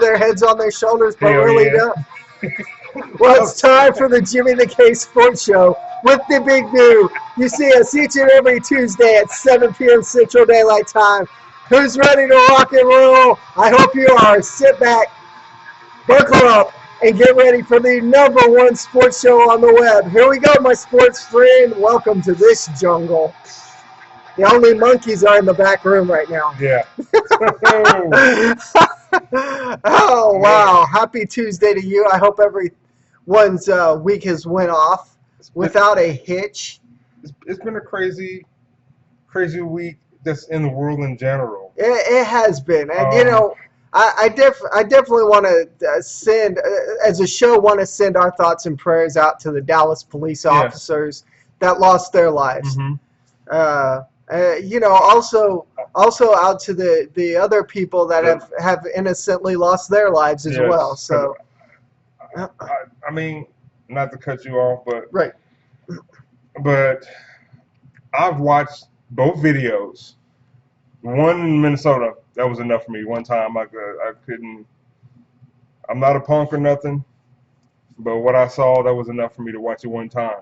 their heads on their shoulders, but Hell really yeah. don't. Well, it's time for the Jimmy the K Sports Show with the big new. You see us each and every Tuesday at 7 p.m. Central Daylight Time. Who's ready to rock and roll? I hope you are. Sit back, buckle up, and get ready for the #1 sports show on the web. Here we go, my sports friend. Welcome to this jungle. The only monkeys are in the back room right now. Yeah. Oh, wow. Happy Tuesday to you. I hope everyone's week has went off without a hitch. It's been a crazy week that's in the world in general. It has been. And, I definitely want to send, as a show, want to send our thoughts and prayers out to the Dallas police officers that lost their lives. Mm-hmm. Also out to the other people that have innocently lost their lives as well. So, I mean, not to cut you off, but right. But I've watched both videos. One in Minnesota, that was enough for me. One time I couldn't. I'm not a punk or nothing, but what I saw, that was enough for me to watch it one time.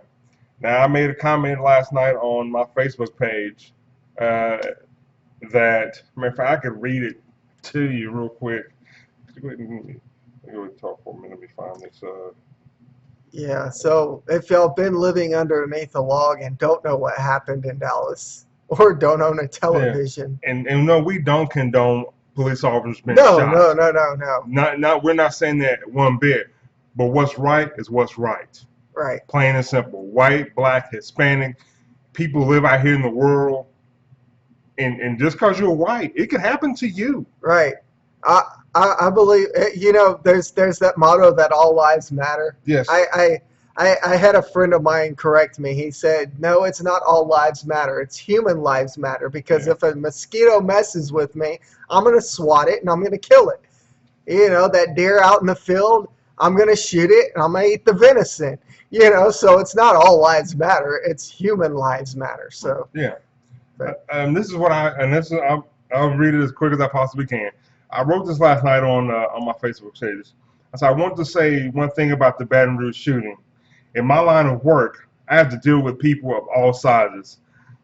Now I made a comment last night on my Facebook page. That, matter of fact, I could read it to you real quick. Let me talk for a minute. Let me find this. Yeah, so if y'all been living underneath a log and don't know what happened in Dallas, or don't own a television. Yeah. And no, we don't condone police officers being shot. No. We're not saying that one bit. But what's right is what's right. Right. Plain and simple. White, black, Hispanic, people live out here in the world. And just because you're white, it could happen to you. Right. I believe, there's that motto that all lives matter. Yes. I had a friend of mine correct me. He said, no, it's not all lives matter. It's human lives matter. Because if a mosquito messes with me, I'm going to swat it and I'm going to kill it. That deer out in the field, I'm going to shoot it and I'm going to eat the venison. So it's not all lives matter. It's human lives matter. So yeah. This is what I'll read it as quick as I possibly can. I wrote this last night on my Facebook page. I said I want to say one thing about the Baton Rouge shooting. In my line of work, I have to deal with people of all sizes.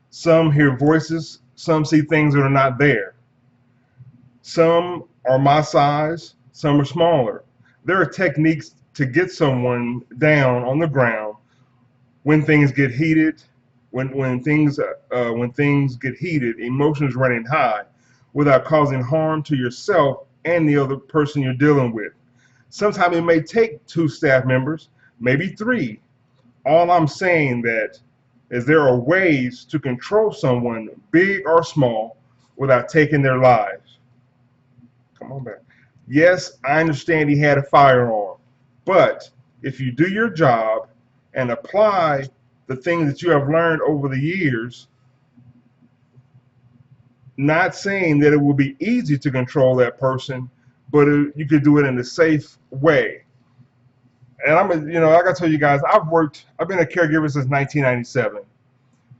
Some hear voices. Some see things that are not there. Some are my size. Some are smaller. There are techniques to get someone down on the ground when things get heated. When things get heated, emotions running high, without causing harm to yourself and the other person you're dealing with. Sometimes it may take 2 staff members, maybe 3. All I'm saying that is there are ways to control someone, big or small, without taking their lives. Come on back. Yes, I understand he had a firearm, but if you do your job and apply the things that you have learned over the years, not saying that it will be easy to control that person, but you could do it in a safe way. And I gotta tell you guys, I've been a caregiver since 1997.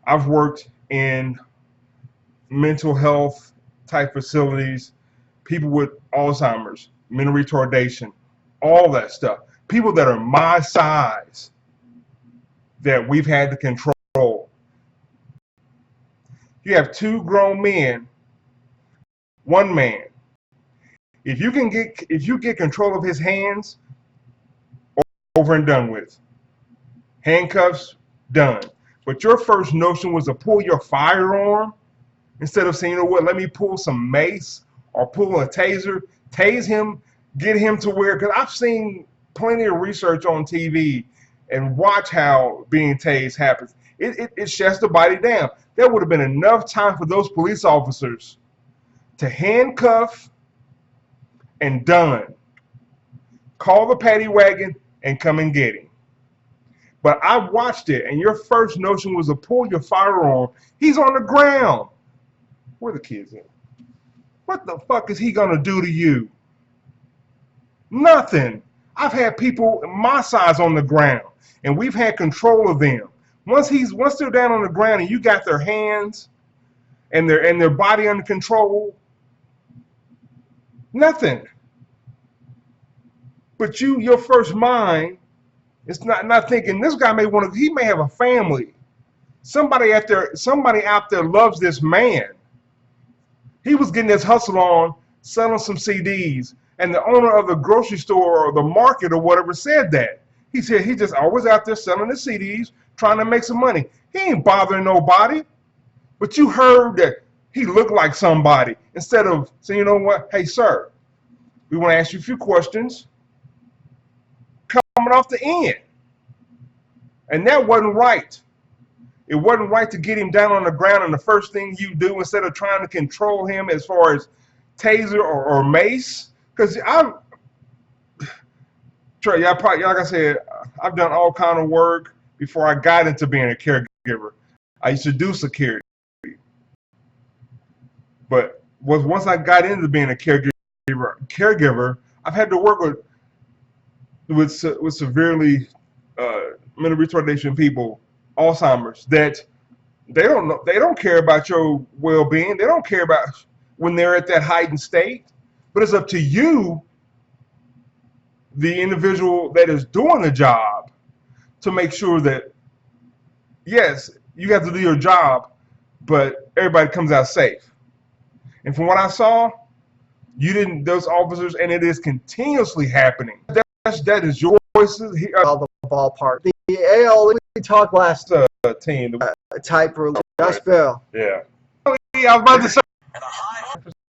I've worked in mental health type facilities, people with Alzheimer's, mental retardation, all that stuff. People that are my size that we've had to control. You have 2 grown men, 1 man. If you get control of his hands, over and done with. Handcuffs, done. But your first notion was to pull your firearm instead of saying, you know what, let me pull some mace or pull a taser, tase him, get him to where, because I've seen plenty of research on TV and watch how being tased happens. It shuts the body down. There would have been enough time for those police officers to handcuff and done. Call the paddy wagon and come and get him. But I watched it, and your first notion was to pull your firearm. He's on the ground. Where the kids at? What the fuck is he gonna do to you? Nothing. I've had people my size on the ground, and we've had control of them. Once they're down on the ground and you got their hands and their body under control, nothing. But your first mind is not thinking this guy he may have a family. Somebody out there loves this man. He was getting his hustle on, selling some CDs, and the owner of the grocery store or the market or whatever said that. He said he just always out there selling the CDs, trying to make some money. He ain't bothering nobody. But you heard that he looked like somebody. Instead of saying, you know what, hey sir, we want to ask you a few questions. Coming off the end. And that wasn't right. It wasn't right to get him down on the ground, and the first thing you do, instead of trying to control him as far as taser or mace, because Trey, like I said, I've done all kind of work before I got into being a caregiver. I used to do security, but once I got into being a caregiver, I've had to work with severely mental retardation people, Alzheimer's, that they don't care about your well-being. They don't care about when they're at that heightened state. But it's up to you, the individual that is doing the job, to make sure that, yes, you have to do your job, but everybody comes out safe. And from what I saw, those officers, and it is continuously happening. That is your voices. All the ballpark. The AL, we talked last team. Type rule. Just Bill. Yeah. I was about to say.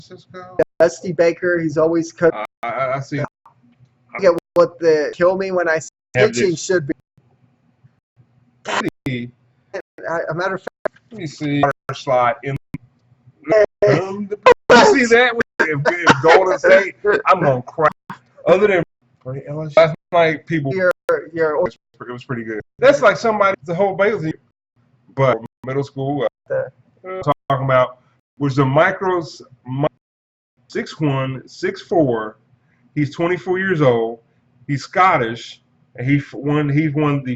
Francisco. Dusty Baker, he's always cooked. I see. I get what the kill me when I pitching should be. A matter of fact, let me see. Slide in. You see that? If Golden State, I'm gonna cry. Other than last night, people. It was pretty good. That's like somebody the whole Bailey, but middle school. Talking about was the micros 6'1", 6'4". He's 24 years old. He's Scottish, and he's won the